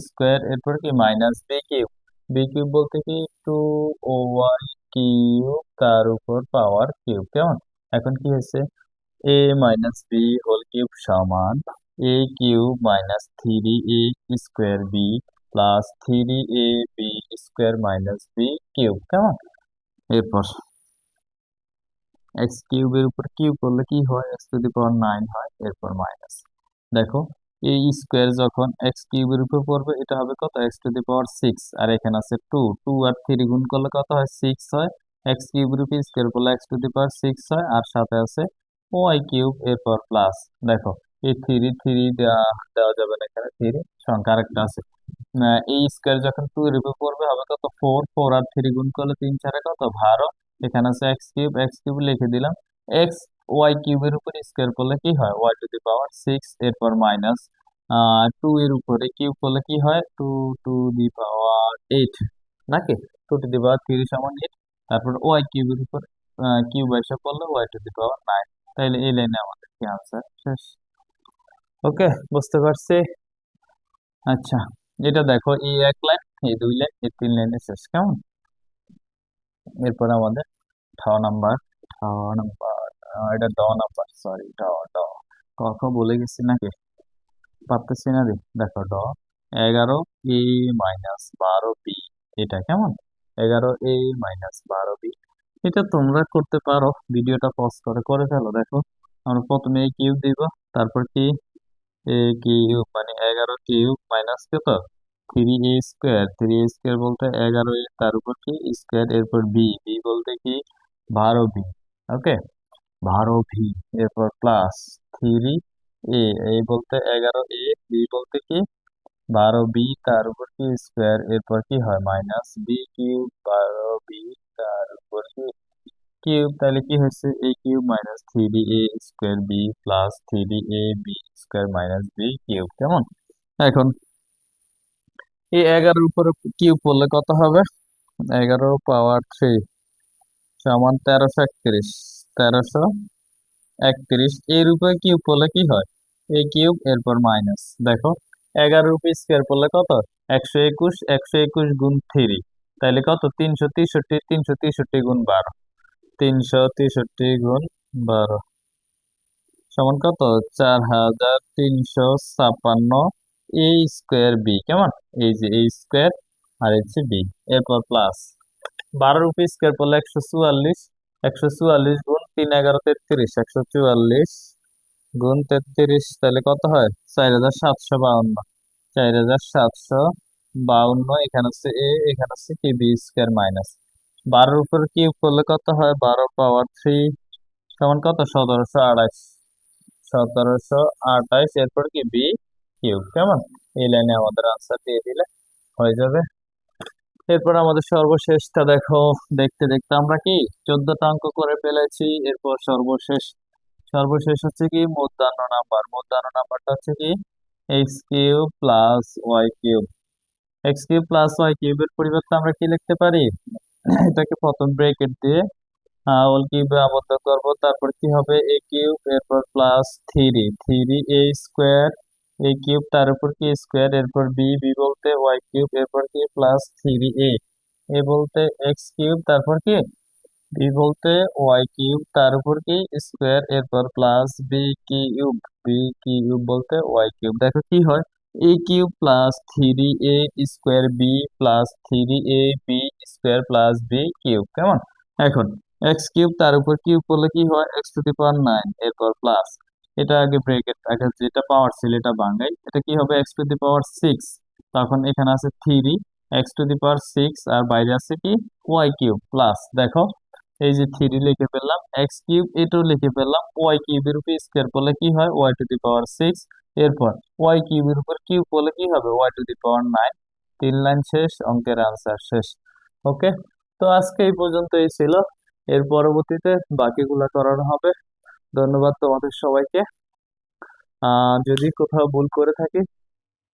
স্কোয়ার, এরপর কি মাইনাস বি কিউব বলতে কি টু ও ওয়াই কিউব তার উপর পাওয়ার কিউব, কেমন, এখন কি হয়েছে a - b হোল কিউব সমান a³ - 3a² B plus three a বি² - বি কিউব, কেমন, এরপর x³ এর উপর কিউব করলে কি হয় x⁹ হয়, এরপর মাইনাস, দেখো এই স্কোয়ার যখন x³ এর উপর পড়বে এটা হবে কত x⁴, আর এখানে আছে টু টু আর থ্রি গুণ করলে কত হয় সিক্স হয়, x³ এর উপর স্কোয়ার করলে x⁴ হয়, আর সাথে আছে y³, এরপর প্লাস, দেখো এই থ্রি থ্রি দেওয়া দেওয়া যাবে না, এখানে থ্রি সংখ্যা আরেকটা আছে, এই স্কোয়ার যখন টু এর উপর পড়বে হবে কত ফোর, ফোর আর থ্রি গুণ করলে তিন চারে কত 12, এখানে আছে x³ লিখে দিলাম, y³ এর উপর স্কোয়ার করলে কি হয় y⁴, এরপর মাইনাস টু এর উপরে কিউব করলে কি হয় টু টু দি পাওয়ার 8, নাকি টু টু দি পাওয়ার 3 সমান 8, তারপর y³ এর উপর কিউব এসে করলে y⁹ তাইলে এই লাইনে আমাদের কি আনসার শেষ। ওকে, বুঝতে পারছি। আচ্ছা এটা দেখো এই এক লাইন, এই দুই লাইন, এই তিন লাইনে শেষ, কেমন, এরপর আমাদের ঠ নাম্বার ঠ নাম্বার এটা ড নাম্বার, সরি ড ড ক খ বলে গেছি নাকি, পারতেছি না রে। দেখো 11a-12b, এটা কেমন? 11a-12b, এটা তোমরা করতে পারো, ভিডিওটা পজ করে করে ফেলো। দেখো আমরা প্রথমে a কিউব দিব, তারপর কি এ কিউব মানে 11 কিউব মাইনাস কত, 3a স্কোয়ার। 3a স্কোয়ার বলতে 11a, তার উপর কি স্কোয়ার, এরপর বি, বি বলতে কি 12b। ওকে, 12b, এরপর প্লাস 3a, এ বলতে 11a, বি বলতে কি 12b, তার উপর কি স্কোয়ার, এরপর কি হয় মাইনাস বি কিউব, 12b তার উপর কি কিউব, তাহলে কি হচ্ছে A cube minus 3a square B plus 3ab square minus B cube. কেমন? এখন এই 11-এর উপরে কিউব করলে কত হবে? 11 পাওয়ার 3 সমান 1331। 1331 এর উপরে কিউব করলে কি হয়? এই কিউব, এরপর মাইনাস। দেখো 11-এর উপরে স্কোয়ার করলে কত? 121। 121 গুণ 3, তাহলে কত? 363। 363 গুণ 12, 363 গুণ 12 সমান কত? 4356 এ স্কোয়ার বি। কেমন? এই যে এ স্কোয়ার আর হচ্ছে বি, এরপর প্লাস 12 রুপি স্কোয়ার করলে 144। 144 গুণ 3 11 33, 144 গুণ 33, তাহলে কত হয়? 4752। 4752, এখানে হচ্ছে এ, এখানে হচ্ছে কি বি স্কোয়ার মাইনাস 12-এর উপর কিউব করলে কত হয়? 12 পাওয়ার 3 সমান কত? 1728। 1728, এরপর কি বি কিউব। কেমন? এই লাইনে আমাদের আনসার দিয়ে দিলে হয়ে যাবে। এরপর আমাদের সর্বশেষটা দেখো, দেখতে দেখতে আমরা কি 14টা অঙ্ক করে ফেলেছি। এরপর সর্বশেষ, সর্বশেষ হচ্ছে কি মধ্যাহ্ন নাম্বার। মধ্যাহ্ন নাম্বারটা হচ্ছে কি X cube plus Y cube. X cube plus Y কিউবের পরিবর্তে আমরা কি লিখতে পারি? এটাকে প্রথম ব্রেকেট দিয়ে হোল কিউবে আবদ্ধ করব, তারপর কি হবে এ কিউব, এরপর প্লাস 3 3a স্কোয়ার এ কিউব, তার উপর কি স্কোয়ার, এরপর বি, বি বলতে ওয়াই কিউব, এরপর কি প্লাস 3a, এ বলতে এক্স কিউব, তারপর কি বি বলতে ওয়াই কিউব, তার উপর কি স্কোয়ার, এরপর plus B cube, B cube বলতে ওয়াই কিউব। দেখো কি হয়, A cube plus 3a square B plus 3ab square plus B cube. কেমন? এখন এক্স কিউব, তার উপর কিউব করলে কি হয়? x⁹ এরপর প্লাস, এটা আগে ব্রেকেট, আগে যেটা পাওয়ার ছিল এটা ভাঙাই, এটা কি হবে? x⁶ তখন এখানে আছে 3 x⁶, আর বাইরে আছে কি ওয়াই কিউব প্লাস। দেখো এই যে 3 লিখে ফেললাম, এক্স কিউব এটাও লিখে ফেললাম, ওয়াই কিউবের উপর স্কোয়ার করলে কি হয়? y⁶, এরপর ওয়াই কিউবের উপর কিউব করলে কি হবে? y⁹। 3 লাইন শেষ, অঙ্কের আনসার শেষ। ওকে, তো আজকে এই পর্যন্তই ছিল, এর পরবর্তীতে বাকিগুলা করানো হবে। ধন্যবাদ তোমাদের সবাইকে। যদি কোথাও ভুল করে থাকি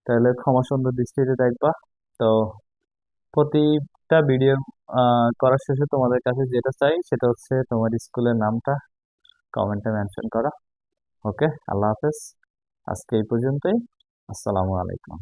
তাহলে ক্ষমা সুন্দর দৃষ্টিতে দেখবা। তো প্রতিটা ভিডিও করার শেষে তোমাদের কাছে যেটা চাই সেটা হচ্ছে তোমার স্কুলের নামটা কমেন্টে মেনশন করা। ওকে, আল্লাহ হাফেজ। আজকে এই পর্যন্তই। আসসালামু আলাইকুম।